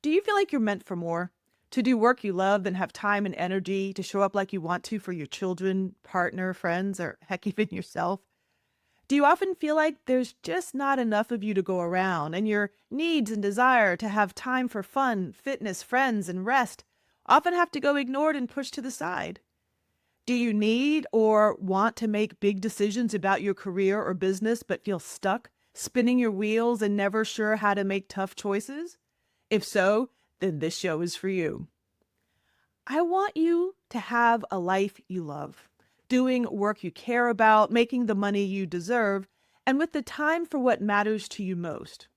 Do you feel like you're meant for more? To do work you love and have time and energy to show up like you want to for your children, partner, friends, or heck, even yourself? Do you often feel like there's just not enough of you to go around and your needs and desire to have time for fun, fitness, friends, and rest often have to go ignored and pushed to the side? Do you need or want to make big decisions about your career or business but feel stuck, spinning your wheels and never sure how to make tough choices? If so, then this show is for you. I want you to have a life you love, doing work you care about, making the money you deserve, and with the time for what matters to you most.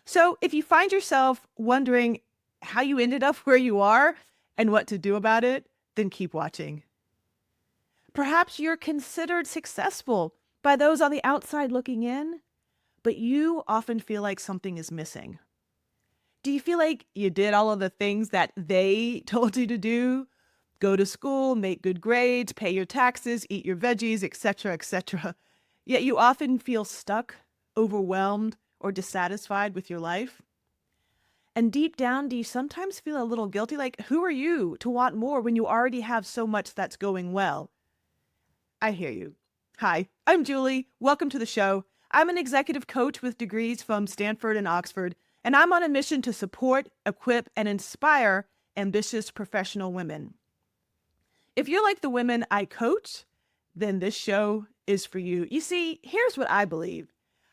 So if you find yourself wondering how you ended up where you are and what to do about it, then keep watching. Perhaps you're considered successful by those on the outside looking in, but you often feel like something is missing. Do you feel like you did all of the things that they told you to do? Go to school, make good grades, pay your taxes, eat your veggies, etc., etc. Yet you often feel stuck, overwhelmed, or dissatisfied with your life? And deep down, do you sometimes feel a little guilty? Like, who are you to want more when you already have so much that's going well? I hear you. Hi, I'm Julie. Welcome to the show. I'm an executive coach with degrees from Stanford and Oxford, and I'm on a mission to support, equip, and inspire ambitious professional women. If you're like the women I coach, then this show is for you. You see, here's what I believe.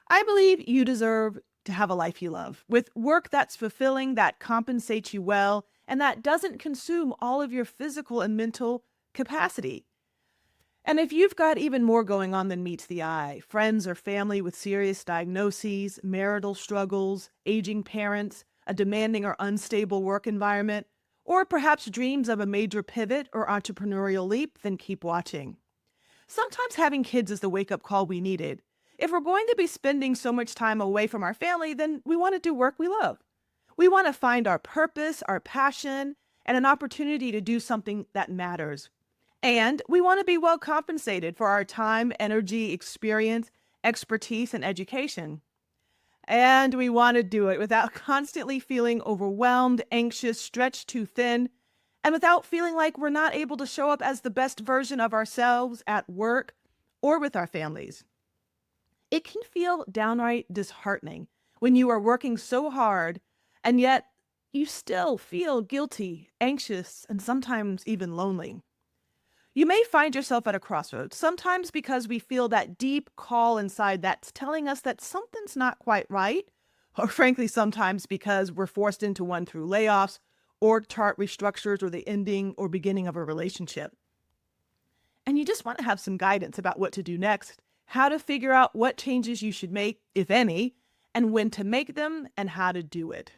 I believe you deserve to have a life you love, with work that's fulfilling, that compensates you well, and that doesn't consume all of your physical and mental capacity. And if you've got even more going on than meets the eye, friends or family with serious diagnoses, marital struggles, aging parents, a demanding or unstable work environment, or perhaps dreams of a major pivot or entrepreneurial leap, then keep watching. Sometimes having kids is the wake-up call we needed. If we're going to be spending so much time away from our family, then we want to do work we love. We want to find our purpose, our passion, and an opportunity to do something that matters. And we want to be well compensated for our time, energy, experience, expertise, and education. And we want to do it without constantly feeling overwhelmed, anxious, stretched too thin, and without feeling like we're not able to show up as the best version of ourselves at work or with our families. It can feel downright disheartening when you are working so hard and yet you still feel guilty, anxious, and sometimes even lonely. You may find yourself at a crossroads, sometimes because we feel that deep call inside that's telling us that something's not quite right, or frankly, sometimes because we're forced into one through layoffs, org chart restructures, or the ending or beginning of a relationship. And you just want to have some guidance about what to do next, how to figure out what changes you should make, if any, and when to make them and how to do it.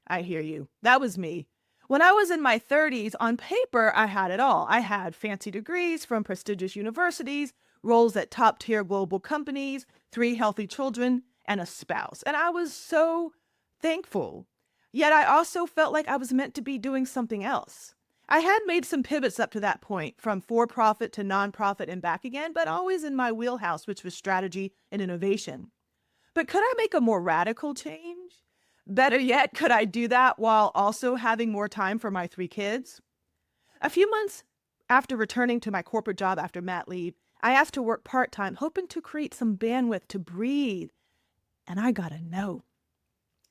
I hear you. That was me. When I was in my 30s, on paper, I had it all. I had fancy degrees from prestigious universities, roles at top-tier global companies, 3 healthy children, and a spouse. And I was so thankful. Yet I also felt like I was meant to be doing something else. I had made some pivots up to that point, from for-profit to nonprofit and back again, but always in my wheelhouse, which was strategy and innovation. But could I make a more radical change? Better yet, could I do that while also having more time for my 3 kids? A few months after returning to my corporate job after mat leave, I asked to work part-time, hoping to create some bandwidth to breathe. And I got a no.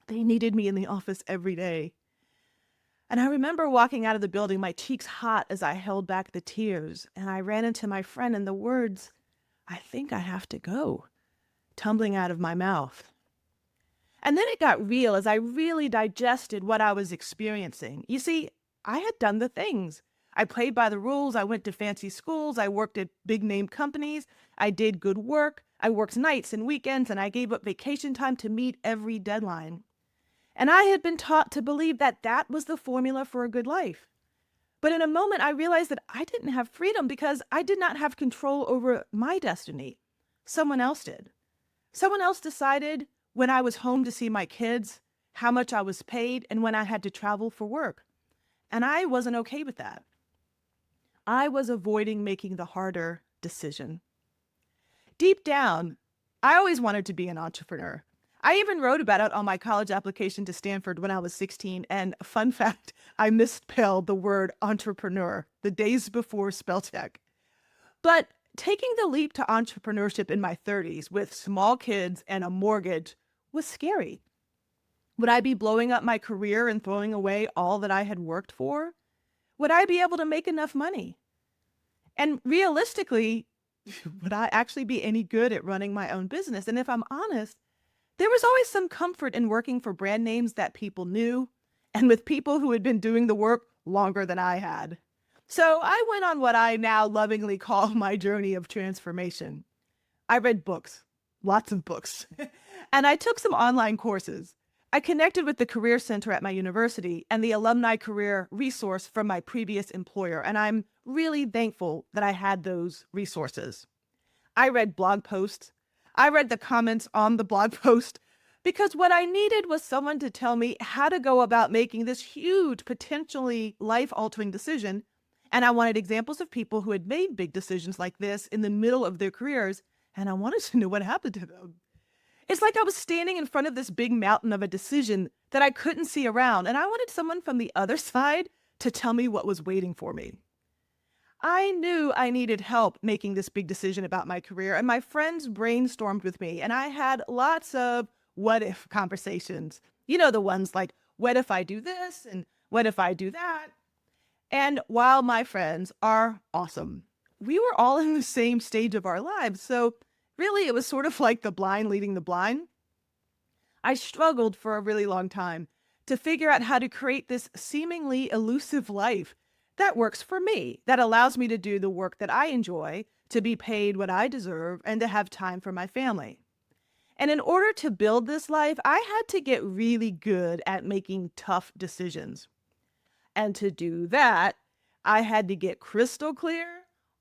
They needed me in the office every day. And I remember walking out of the building, my cheeks hot as I held back the tears, and I ran into my friend and the words, "I think I have to go," tumbling out of my mouth. And then it got real as I really digested what I was experiencing. You see, I had done the things. I played by the rules. I went to fancy schools. I worked at big name companies. I did good work. I worked nights and weekends, and I gave up vacation time to meet every deadline. And I had been taught to believe that that was the formula for a good life. But in a moment, I realized that I didn't have freedom because I did not have control over my destiny. Someone else did. Someone else decided when I was home to see my kids, how much I was paid, and when I had to travel for work. And I wasn't okay with that. I was avoiding making the harder decision. Deep down, I always wanted to be an entrepreneur. I even wrote about it on my college application to Stanford when I was 16. And fun fact, I misspelled the word entrepreneur the days before spell check. But taking the leap to entrepreneurship in my 30s with small kids and a mortgage was scary. Would I be blowing up my career and throwing away all that I had worked for? Would I be able to make enough money? And realistically, would I actually be any good at running my own business? And if I'm honest, there was always some comfort in working for brand names that people knew and with people who had been doing the work longer than I had. So I went on what I now lovingly call my journey of transformation. I read books, lots of books, and I took some online courses. I connected with the Career Center at my university and the alumni career resource from my previous employer, and I'm really thankful that I had those resources. I read blog posts. I read the comments on the blog post because what I needed was someone to tell me how to go about making this huge, potentially life-altering decision. And I wanted examples of people who had made big decisions like this in the middle of their careers, and I wanted to know what happened to them. It's like I was standing in front of this big mountain of a decision that I couldn't see around, and I wanted someone from the other side to tell me what was waiting for me. I knew I needed help making this big decision about my career, and my friends brainstormed with me, and I had lots of what if conversations. You know, the ones like, what if I do this? And what if I do that? And while my friends are awesome, we were all in the same stage of our lives. So really, it was sort of like the blind leading the blind. I struggled for a really long time to figure out how to create this seemingly elusive life that works for me, that allows me to do the work that I enjoy, to be paid what I deserve, and to have time for my family. And in order to build this life, I had to get really good at making tough decisions. And to do that, I had to get crystal clear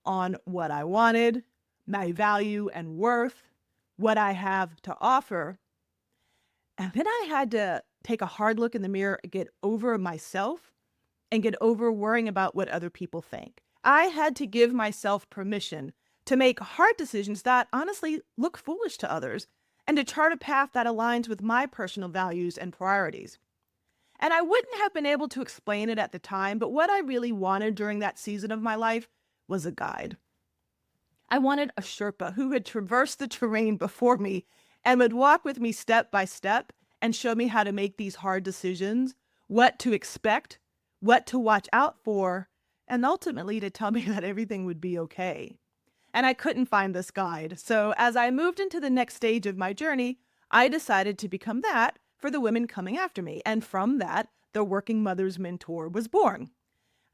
on what I wanted, my value and worth, what I have to offer. And then I had to take a hard look in the mirror, get over myself, and get over worrying about what other people think. I had to give myself permission to make hard decisions that honestly look foolish to others and to chart a path that aligns with my personal values and priorities. And I wouldn't have been able to explain it at the time, but what I really wanted during that season of my life was a guide. I wanted a Sherpa who had traversed the terrain before me and would walk with me step by step and show me how to make these hard decisions, what to expect, what to watch out for, and ultimately to tell me that everything would be okay. And I couldn't find this guide. So as I moved into the next stage of my journey, I decided to become that for the women coming after me. And from that, the Working Mother's Mentor was born.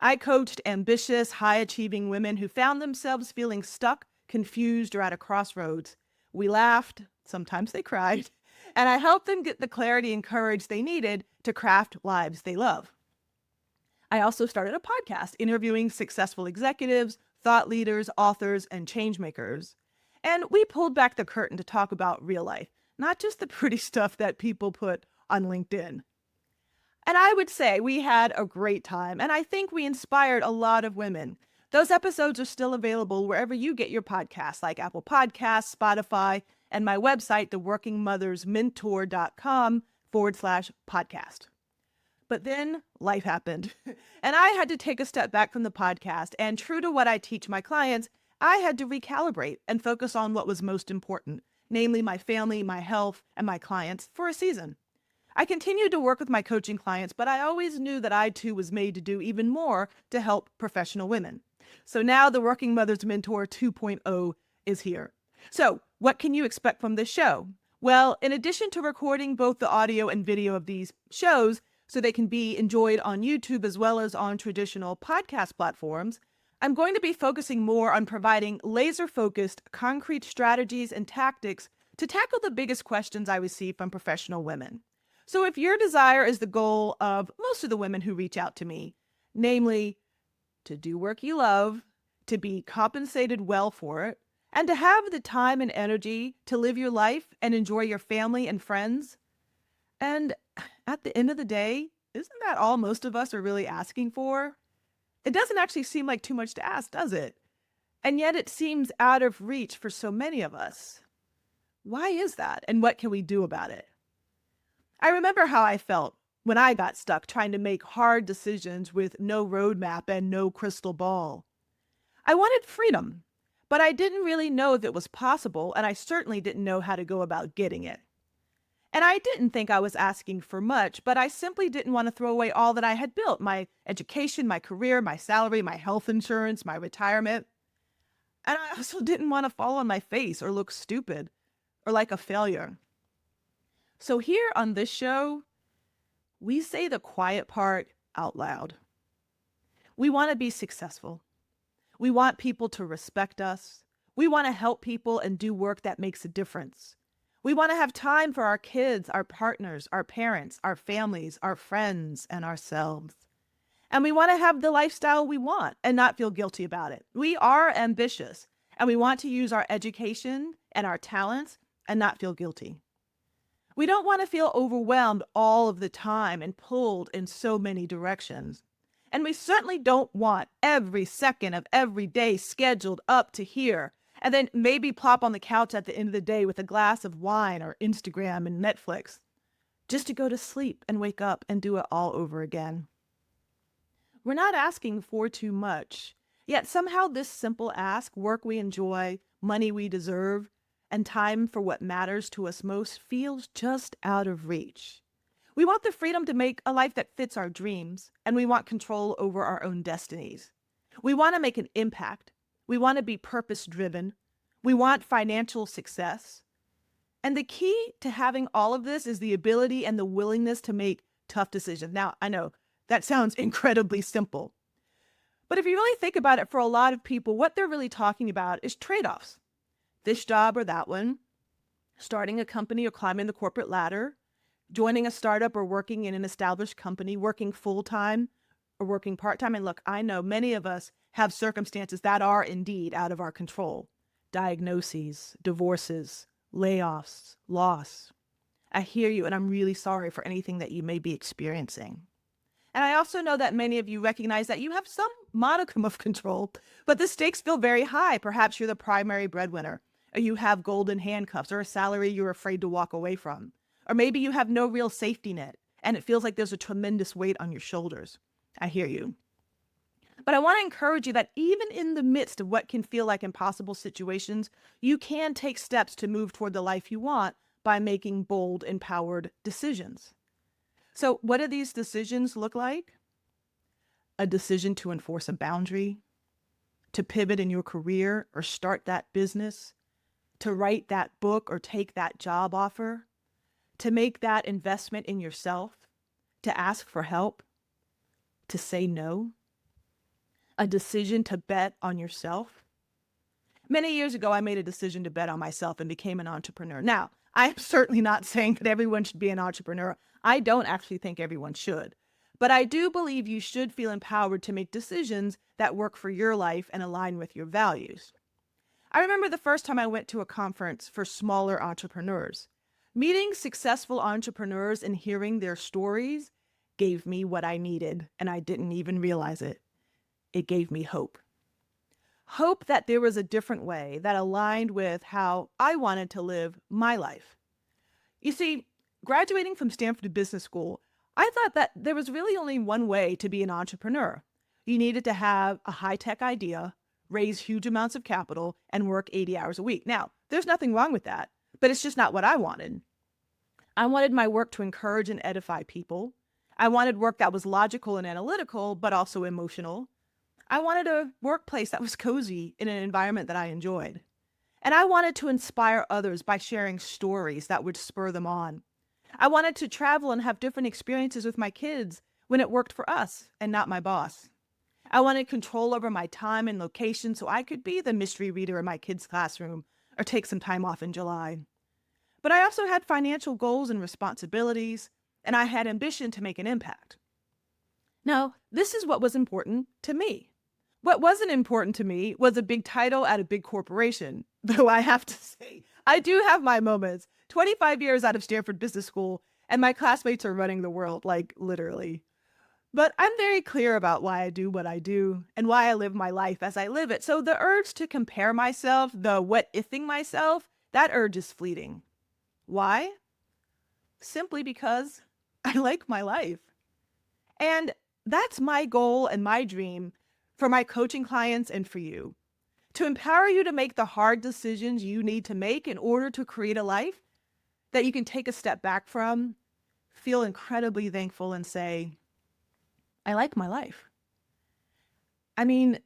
I coached ambitious, high-achieving women who found themselves feeling stuck, confused, or at a crossroads. We laughed, sometimes they cried, and I helped them get the clarity and courage they needed to craft lives they love. I also started a podcast interviewing successful executives, thought leaders, authors, and changemakers. And we pulled back the curtain to talk about real life, not just the pretty stuff that people put on LinkedIn. And I would say we had a great time, and I think we inspired a lot of women. Those episodes are still available wherever you get your podcasts, like Apple Podcasts, Spotify, and my website, theworkingmothersmentor.com/podcast. But then life happened, and I had to take a step back from the podcast, and true to what I teach my clients, I had to recalibrate and focus on what was most important, namely my family, my health, and my clients for a season. I continued to work with my coaching clients, but I always knew that I too was made to do even more to help professional women. So now the Working Mother's Mentor 2.0 is here. So what can you expect from this show? Well, in addition to recording both the audio and video of these shows so they can be enjoyed on YouTube as well as on traditional podcast platforms, I'm going to be focusing more on providing laser-focused, concrete strategies and tactics to tackle the biggest questions I receive from professional women. So if your desire is the goal of most of the women who reach out to me, namely to do work you love, to be compensated well for it, and to have the time and energy to live your life and enjoy your family and friends, and at the end of the day, isn't that all most of us are really asking for? It doesn't actually seem like too much to ask, does it? And yet it seems out of reach for so many of us. Why is that? And what can we do about it? I remember how I felt when I got stuck trying to make hard decisions with no roadmap and no crystal ball. I wanted freedom, but I didn't really know if it was possible, and I certainly didn't know how to go about getting it. And I didn't think I was asking for much, but I simply didn't want to throw away all that I had built: my education, my career, my salary, my health insurance, my retirement. And I also didn't want to fall on my face or look stupid or like a failure. So here on this show, we say the quiet part out loud. We want to be successful. We want people to respect us. We want to help people and do work that makes a difference. We want to have time for our kids, our partners, our parents, our families, our friends, and ourselves. And we want to have the lifestyle we want and not feel guilty about it. We are ambitious and we want to use our education and our talents and not feel guilty. We don't want to feel overwhelmed all of the time and pulled in so many directions. And we certainly don't want every second of every day scheduled up to here and then maybe plop on the couch at the end of the day with a glass of wine or Instagram and Netflix just to go to sleep and wake up and do it all over again. We're not asking for too much, yet somehow this simple ask, work we enjoy, money we deserve, and time for what matters to us most, feels just out of reach. We want the freedom to make a life that fits our dreams, and we want control over our own destinies. We want to make an impact. We want to be purpose driven. We want financial success. And the key to having all of this is the ability and the willingness to make tough decisions. Now, I know that sounds incredibly simple, but if you really think about it, for a lot of people, what they're really talking about is trade offs: this job or that one, starting a company or climbing the corporate ladder, joining a startup or working in an established company, working full time or working part time. And look, I know many of us have circumstances that are indeed out of our control: diagnoses, divorces, layoffs, loss. I hear you, and I'm really sorry for anything that you may be experiencing. And I also know that many of you recognize that you have some modicum of control, but the stakes feel very high. Perhaps you're the primary breadwinner, or you have golden handcuffs, or a salary you're afraid to walk away from. Or maybe you have no real safety net, and it feels like there's a tremendous weight on your shoulders. I hear you. But I want to encourage you that even in the midst of what can feel like impossible situations, you can take steps to move toward the life you want by making bold, empowered decisions. So what do these decisions look like? A decision to enforce a boundary, to pivot in your career or start that business, to write that book or take that job offer, to make that investment in yourself, to ask for help, to say no, a decision to bet on yourself. Many years ago, I made a decision to bet on myself and became an entrepreneur. Now, I'm certainly not saying that everyone should be an entrepreneur. I don't actually think everyone should. But I do believe you should feel empowered to make decisions that work for your life and align with your values. I remember the first time I went to a conference for smaller entrepreneurs. Meeting successful entrepreneurs and hearing their stories gave me what I needed, and I didn't even realize it. It gave me hope. Hope that there was a different way that aligned with how I wanted to live my life. You see, graduating from Stanford Business School, I thought that there was really only one way to be an entrepreneur. You needed to have a high-tech idea, raise huge amounts of capital, and work 80 hours a week. Now, there's nothing wrong with that, but it's just not what I wanted. I wanted my work to encourage and edify people. I wanted work that was logical and analytical, but also emotional. I wanted a workplace that was cozy in an environment that I enjoyed. And I wanted to inspire others by sharing stories that would spur them on. I wanted to travel and have different experiences with my kids when it worked for us and not my boss. I wanted control over my time and location so I could be the mystery reader in my kids' classroom or take some time off in July. But I also had financial goals and responsibilities, and I had ambition to make an impact. Now, this is what was important to me. What wasn't important to me was a big title at a big corporation, though I have to say, I do have my moments. 25 years out of Stanford Business School, and my classmates are running the world, like literally. But I'm very clear about why I do what I do and why I live my life as I live it. So the urge to compare myself, the what ifing myself, that urge is fleeting. Why? simply because I like my life. And that's my goal and my dream for my coaching clients and for you, to empower you to make the hard decisions you need to make in order to create a life that you can take a step back from, feel incredibly thankful, and say, I like my life. I mean,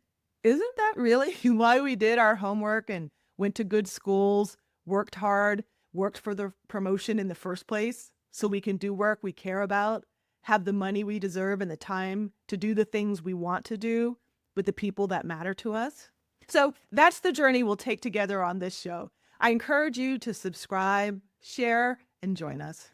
isn't that really why we did our homework and went to good schools, worked hard, worked for the promotion in the first place so we can do work we care about, have the money we deserve and the time to do the things we want to do with the people that matter to us? So that's the journey we'll take together on this show. I encourage you to subscribe, share, and join us.